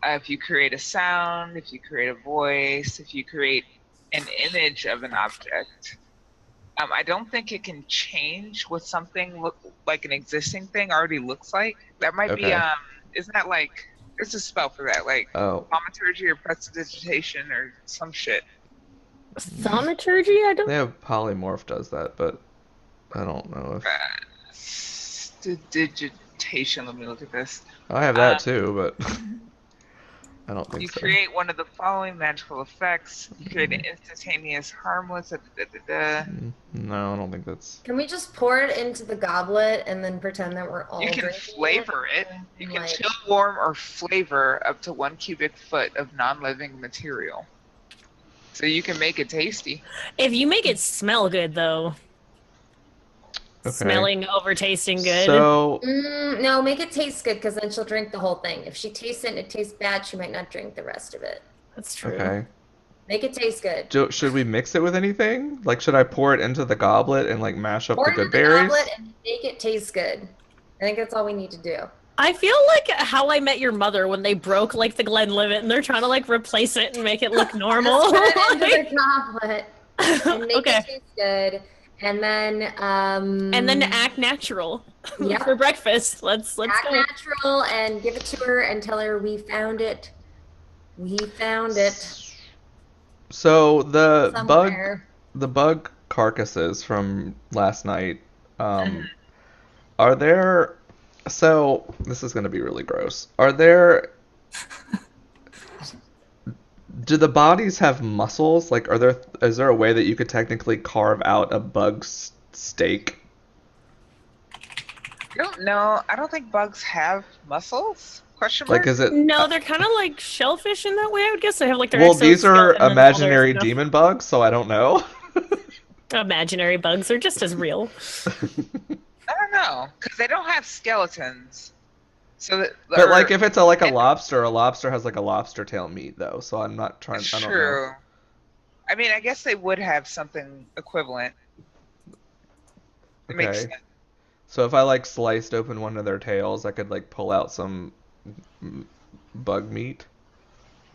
If you create a sound, if you create a voice, if you create an image of an object. I don't think it can change what something look like an existing thing already looks like. That might be, Okay. isn't that like, there's a spell for that, like thaumaturgy or prestidigitation or some shit. Thaumaturgy? I don't. They have polymorph does that, but I don't know if Prestidigitation, let me look at this. I have that too, but I don't think You so. create one of the following magical effects. You create an instantaneous, harmless. No, I don't think that's. Can we just pour it into the goblet and then pretend that we're all You can drinking flavor it. You can Like- chill, warm, or flavor up to 1 cubic foot of non-living material. So you can make it tasty. If you make it smell good, though. Okay. Smelling over tasting good. So No, make it taste good because then she'll drink the whole thing. If she tastes it and it tastes bad, she might not drink the rest of it. That's true. okay. Make it taste good. Should we mix it with anything? Like, should I pour it into the goblet and like mash up Pour the it into good the berries? goblet and make it taste good. I think that's all we need to do. I feel like How I Met Your Mother when they broke like the Glenlivet and they're trying to like replace it and make it look normal. Just put it into the goblet and make Okay. it taste good. And then And then act natural Yep. for breakfast. Let's act go. natural and give it to her and tell her we found it. We found it So the somewhere. bug carcasses from last night, are there? So this is going to be really gross. Are there? Do the bodies have muscles? Like, is there a way that you could technically carve out a bug's steak? I don't know. I don't think bugs have muscles. Question mark? Like, is it? No, they're kind of like shellfish in that way. I would guess they have like their Well, these are exoskeleton and all their imaginary stuff. demon bugs, so I don't know. Imaginary bugs are just as real. I don't know, because they don't have skeletons. So that, But like, if it's a lobster has like a lobster tail meat though. So I'm not trying. it's I don't true. know. I mean, I guess they would have something equivalent. It makes Okay. sense. So if I like sliced open one of their tails, I could like pull out some bug meat.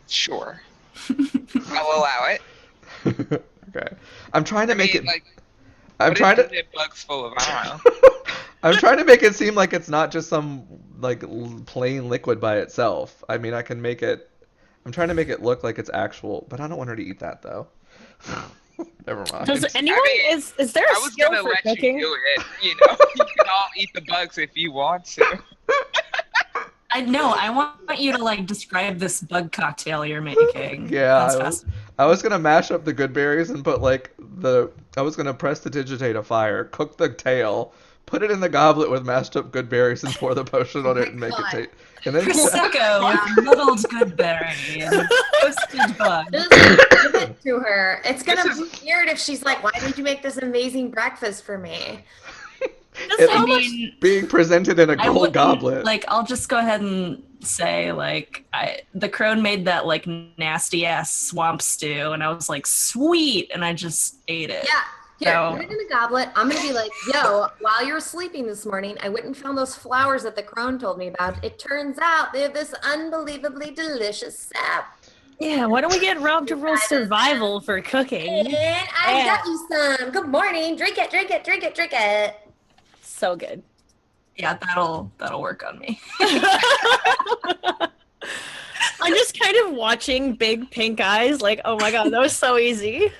Sure. I'll allow it. Okay. I'm trying to I make mean, it. like, I'm what trying if to. you did bugs full of, I don't know. I'm trying to make it seem like it's not just some like plain liquid by itself. I mean, I can make it. I'm trying to make it look like it's actual, but I don't want her to eat that though. Never mind. Does anyone mean, is there a I was skill gonna for let cooking? you do it. You know, you can all eat the bugs if you want to. I know. I want you to like describe this bug cocktail you're making. Yeah, That's I fast. was gonna mash up the good berries and put like I was gonna prestidigitate a fire, cook the tail, put it in the goblet with mashed up good berries, and pour the potion on it and make it God. taste. And then Prosecco with muddled good berry and toasted bug. Just give it to her. It's gonna This be weird if she's like, "Why did you make this amazing breakfast for me?" It- how I much? mean, being presented in a I gold wouldn't, goblet. like, I'll just go ahead and say, like, the crone made that, like, nasty ass swamp stew, and I was like, sweet, and I just ate it. Yeah. Here, So- put it in a goblet. I'm gonna be like, yo, while you were sleeping this morning, I went and found those flowers that the crone told me about. It turns out they have this unbelievably delicious sap. Yeah, why don't we get Rob to roll survival for cooking? And I got you some. Good morning. Drink it, drink it, drink it, drink it. So good. Yeah, that'll work on me. I'm just kind of watching big pink eyes, like, oh my god, that was so easy.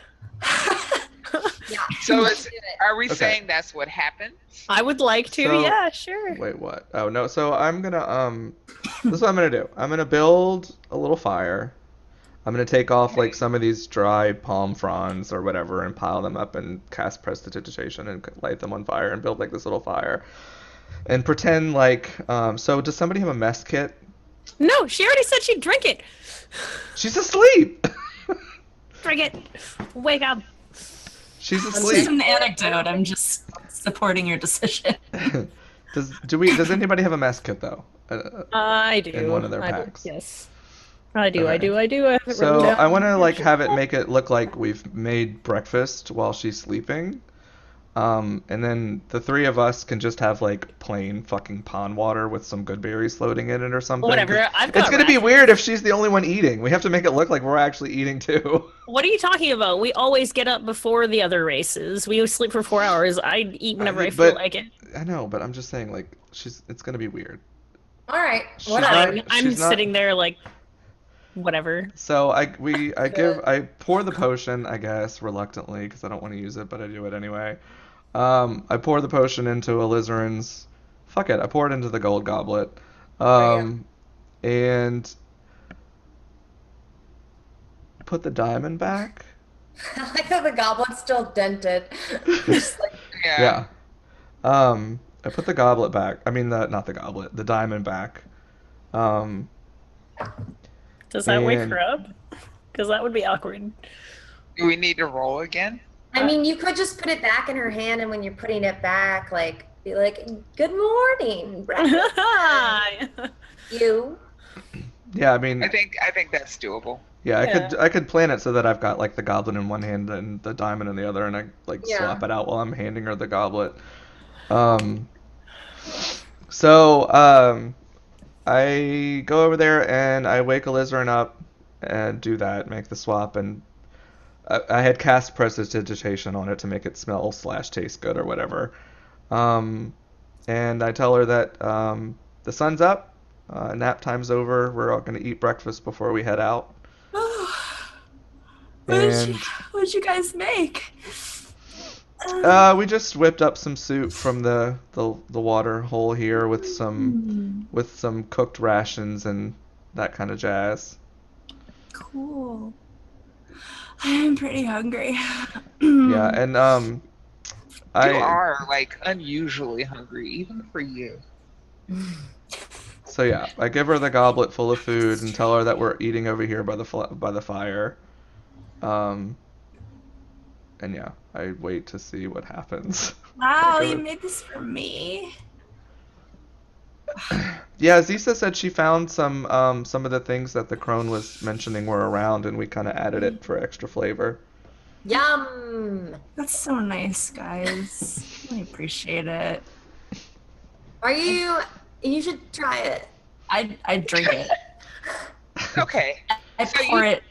Yeah. So let's do it. are we Okay. saying that's what happened? I would like to, So- yeah, sure. Wait, what? Oh no. So I'm gonna this is what I'm gonna do. I'm gonna build a little fire. I'm gonna take off like some of these dry palm fronds or whatever and pile them up and cast prestidigitation and light them on fire and build like this little fire. And pretend like so does somebody have a mess kit? No, she already said she'd drink it. She's asleep. Drink it. Wake up. She's It's just asleep. an anecdote. I'm just supporting your decision. Does anybody have a mess kit though? I do. In one of their I do, packs. yes. I do, I Okay. do, I do. I have it So written down. I want to like have it make it look like we've made breakfast while she's sleeping. And then the three of us can just have like plain fucking pond water with some good berries floating in it or something. Whatever, 'cause I've got It's gonna be rations. weird if she's the only one eating. We have to make it look like we're actually eating too. What are you talking about? We always get up before the other races. We sleep for 4 hours. I eat whenever I feel but- like it. I know, but I'm just saying like it's gonna be weird. All right. She's Whatever. not- I'm she's not- sitting there like, whatever. So I pour the potion, I guess, reluctantly because I don't want to use it, but I do it anyway. I pour the potion into Alizarin's. Fuck it, I pour it into the gold goblet. And put the diamond back. I like how the goblet's still dented. Just like, Yeah. I put the goblet back. I mean not the goblet, the diamond back. Does that wake And- her up? Because that would be awkward. Do we need to roll again? I mean, you could just put it back in her hand, and when you're putting it back, like, be like, "Good morning, breakfast." You. Yeah, I mean, I think that's doable. yeah, I could plan it so that I've got like the goblin in one hand and the diamond in the other, and I like Yeah. swap it out while I'm handing her the goblet. So I go over there and I wake Alizarin up and do that, make the swap, and I had cast prestidigitation on it to make it smell / taste good or whatever. And I tell her that the sun's up, nap time's over, we're all gonna eat breakfast before we head out. And What'd you guys make? we just whipped up some soup from the water hole here with some cooked rations and that kind of jazz. Cool. I'm pretty hungry. Yeah, and You I are like unusually hungry, even for you. so yeah, I give her the goblet full of food and tell her that we're eating over here by the fire. And yeah, I wait to see what happens. Wow, you made this for me. Yeah, Zisa said she found some of the things that the crone was mentioning were around, and we kind of added it for extra flavor. Yum. That's so nice, guys. I appreciate it. Are you? You should try it. I drink it. Okay. I So pour you- it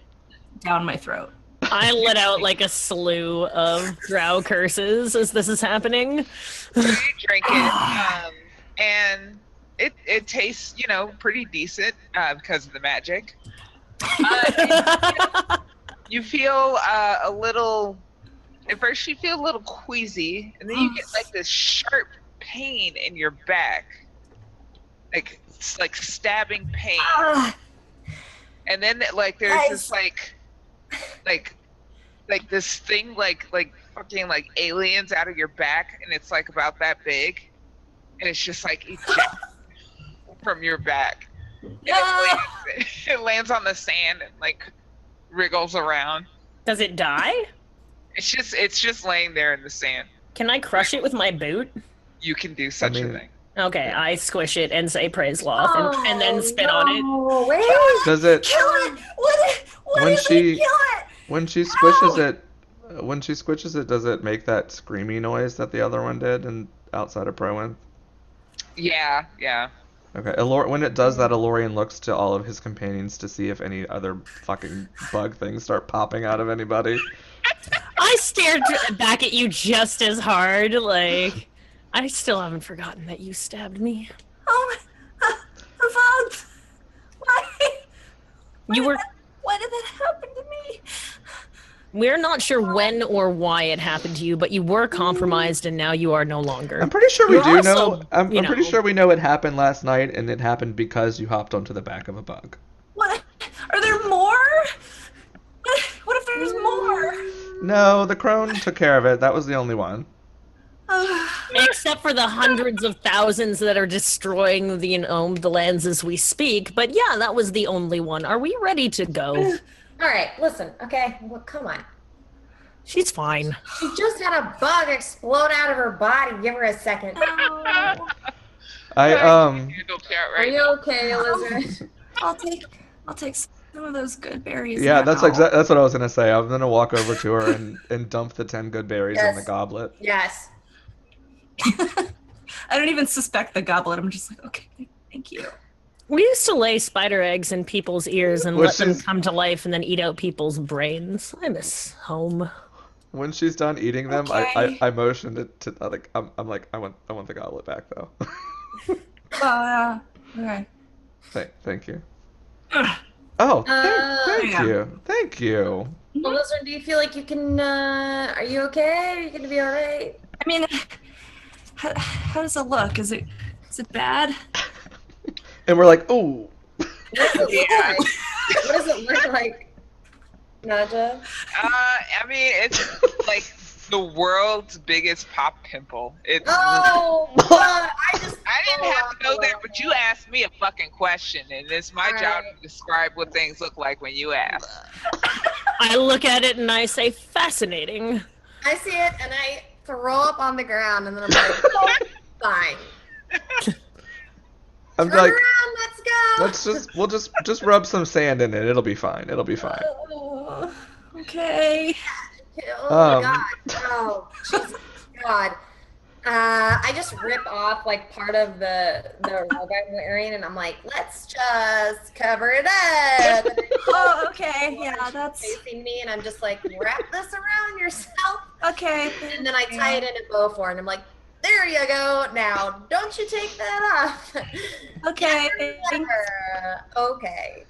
down my throat. I let out like a slew of drow curses as this is happening. So you drink it, and it tastes, pretty decent because of the magic. You feel a little. At first, you feel a little queasy, and then you get like this sharp pain in your back, like stabbing pain. Ah, And then like there's Guys. this like this thing like fucking like aliens out of your back, and it's like about that big, and it's just like ejects from your back. And it lands on the sand and like wriggles around. Does it die? It's just laying there in the sand. Can I crush it with my boot? You can do such mean, a thing. Okay, Yeah. I squish it and say praise Loth and then spit on it. Oh, wait. Does it Kill it. What when is she it? Kill it. when she squishes it? When she squishes it, does it make that screamy noise that the other one did and outside of Proen? Yeah, yeah. Okay, when it does that, Elorian looks to all of his companions to see if any other fucking bug things start popping out of anybody. I stared back at you just as hard, like I still haven't forgotten that you stabbed me. Oh, Vaughn, why? You were. Why did that happen to me? We're not sure when or why it happened to you, but you were compromised and now you are no longer. I'm pretty sure we You're do also, know. I'm you pretty know- sure we know it happened last night, and it happened because you hopped onto the back of a bug. What? Are there more? What if there's more? No, the crone took care of it. That was the only one. Except for the hundreds of thousands that are destroying the lands as we speak. But yeah, that was the only one. Are we ready to go? All right, listen. Okay, well, come on. She's fine. She just had a bug explode out of her body. Give her a second. Oh, I Handle chat Are right you now. okay, Elizabeth? I'll take some of those good berries. yeah, now. that's what I was gonna say. I'm gonna walk over to her and dump the 10 good berries in the Yes. goblet. Yes. I don't even suspect the goblet. I'm just like, okay, thank you. We used to lay spider eggs in people's ears and Which let them is- come to life and then eat out people's brains. I miss home. When she's done eating them, Okay. I motioned it to like I'm like I want the goblet back though. Oh, yeah. Okay. Thank you. Oh, thank Yeah. you. Thank you. Elizabeth, do you feel like you can, are you okay? Are you going to be all right? I mean, how does it look? Is it bad? And we're like, oh, What does it look like? What does it look like, Naja? I mean, it's like the world's biggest pop pimple. It's. Oh, God, I didn't have to know that, but you asked me a fucking question, and it's my job to describe what things look like when you ask. I look at it and I say, fascinating. I see it and I throw up on the ground and then I'm like, oh, fine. I'm Turn like, around, let's go. we'll just rub some sand in it. It'll be fine. It'll be fine. Oh, okay. Oh, my God. Oh, Jesus God. I just rip off like part of the robe I'm wearing and I'm like, let's just cover it up. And Oh, okay. Yeah, that's facing me and I'm just like, wrap this around yourself. okay. And then I tie it in a bow for it and I'm like, there you go. Now, don't you take that off. Okay. Okay.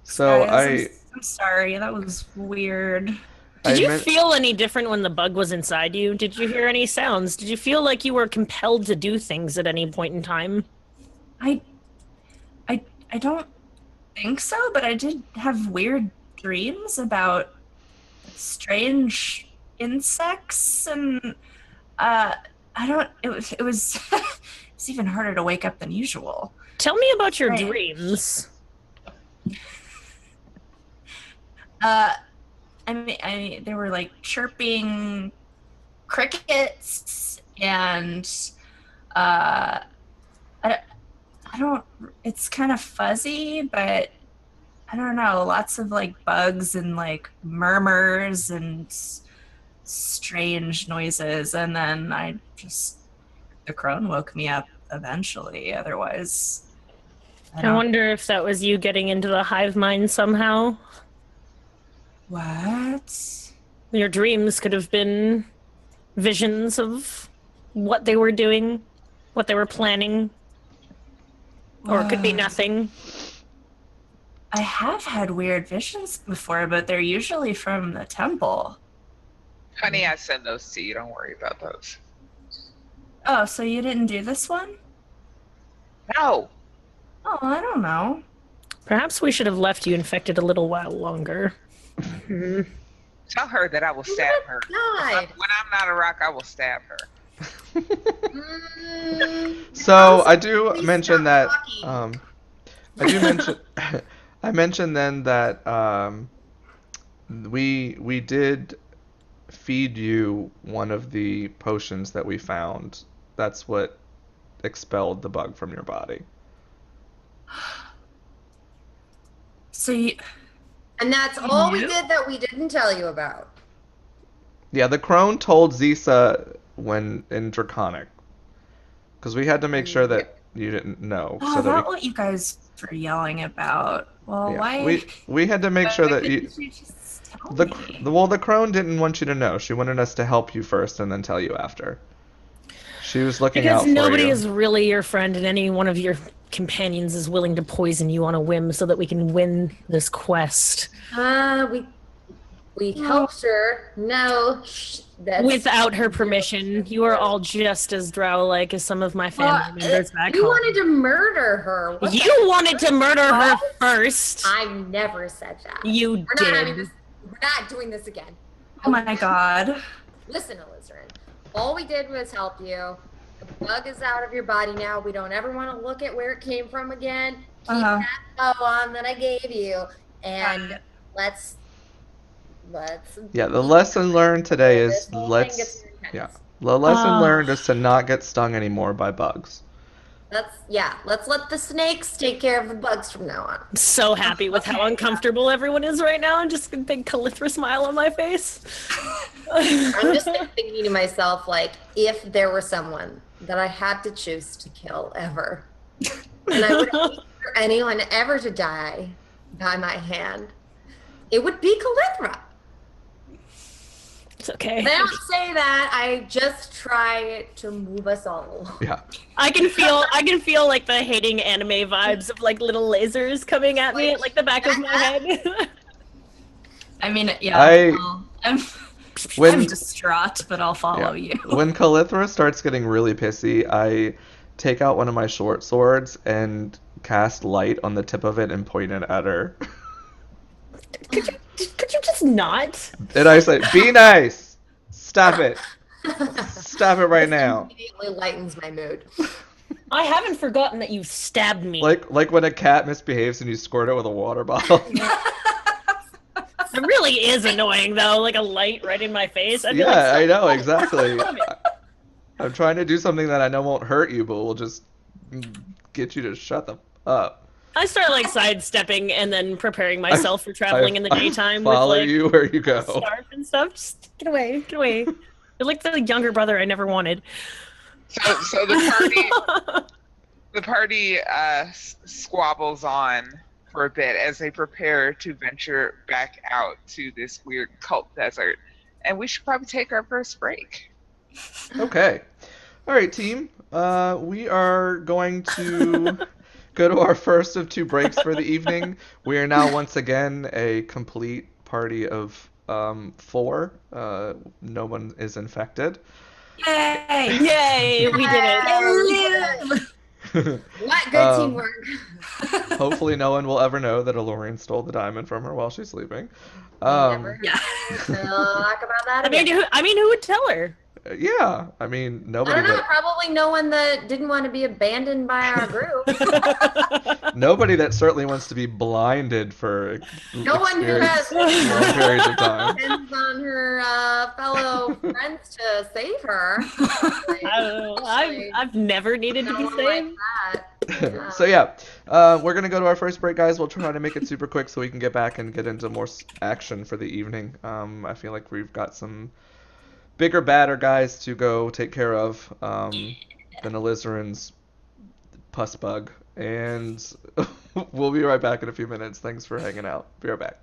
So I'm sorry. That was weird. Did you meant- feel any different when the bug was inside you? Did you hear any sounds? Did you feel like you were compelled to do things at any point in time? I don't think so, but I did have weird dreams about strange insects and I don't it was it's even harder to wake up than usual. Tell me about your Right. dreams. I mean, there were like chirping crickets and I don't. It's kind of fuzzy, but I don't know. Lots of like bugs and like murmurs and strange noises, and then the crone woke me up eventually. Otherwise, I wonder if that was you getting into the hive mind somehow. What? Your dreams could have been visions of what they were doing, what they were planning, or it could be nothing. I have had weird visions before, but they're usually from the temple. Honey, I send those to you. Don't worry about those. Oh, so you didn't do this one? No. Oh, I don't know. Perhaps we should have left you infected a little while longer. Tell her that I will stab her. God. When I'm not a rock, I will stab her. So I do Please mention stop that talking. I do mention I mentioned then that we did feed you one of the potions that we found that's what expelled the bug from your body. So you, And that's You all we knew? did that we didn't tell you about. Yeah, the crone told Zisa when in Draconic, because we had to make sure that you didn't know, oh, so that we that's what you guys were yelling about. Well, yeah why? we had to make sure that you Couldn't you just tell the me? well the crone didn't want you to know. She wanted us to help you first and then tell you after. She was looking Because out for nobody you. is really your friend, and any one of your companions is willing to poison you on a whim so that we can win this quest We helped her. No, that's without her permission. You are all just as drow-like as some of my Well, family members back you home. wanted to murder her. What You the- wanted to murder her first. I never said that. You We're not having did. this. We're not doing this again. Oh my god. Listen, Alizarin. All we did was help you. The bug is out of your body now. We don't ever want to look at where it came from again. Keep Uh-huh. that bow on that I gave you, and Got it. let's. Yeah, the lesson learned today This is whole thing gets let's intense. yeah. The lesson Oh. learned is to not get stung anymore by bugs. Let's let the snakes take care of the bugs from now on. So happy with how Okay, uncomfortable everyone is right now, and just a big Calithra smile on my face. I'm just thinking to myself, like, if there were someone that I had to choose to kill ever, and I would hate for anyone ever to die by my hand, it would be Calithra. It's okay. They don't say that. I just try to move us all. Yeah. I can feel like the hating anime vibes of like little lasers coming at me at like the back of my head. I mean, yeah. I- I'm When distraught, but I'll follow you. when Calithra starts getting really pissy, I take out one of my short swords and cast light on the tip of it and point it at her. Could you just not? And I say, "Be nice. Stop it. Stop it right now." Immediately lightens my mood. I haven't forgotten that you stabbed me. Like when a cat misbehaves and you squirt it with a water bottle. It really is annoying though, like a light right in my face. I'd be Yeah, like, I know exactly. Stop it. I'm trying to do something that I know won't hurt you, but will just get you to shut the up. I start like sidestepping and then preparing myself for traveling in the daytime with Follow like you where you go. scarf and stuff. Just get away, get away. You're like the younger brother I never wanted. So the party squabbles on for a bit as they prepare to venture back out to this weird cult desert, and we should probably take our first break. Okay. All right, team. We are going to go to our first of 2 breaks for the evening. We are now once again a complete party of 4. No one is infected. Yay! Yay, we did it. What good Um, teamwork. Hopefully, no one will ever know that Alorian stole the diamond from her while she's sleeping. Never Yeah. talk about that I mean, again. who would tell her? Yeah, I mean, I nobody don't know, that probably no one that didn't want to be abandoned by our group. nobody that certainly wants to be blinded for No one who experience- has long periods of time. depends on her fellow friends to save her. I've never needed to No be one like saved. that. So yeah, we're gonna go to our first break, guys. We'll try to make it super quick so we can get back and get into more action for the evening. I feel like we've got some bigger, badder guys to go take care of than Alizarin's pus bug, and we'll be right back in a few minutes. Thanks for hanging out. Be right back.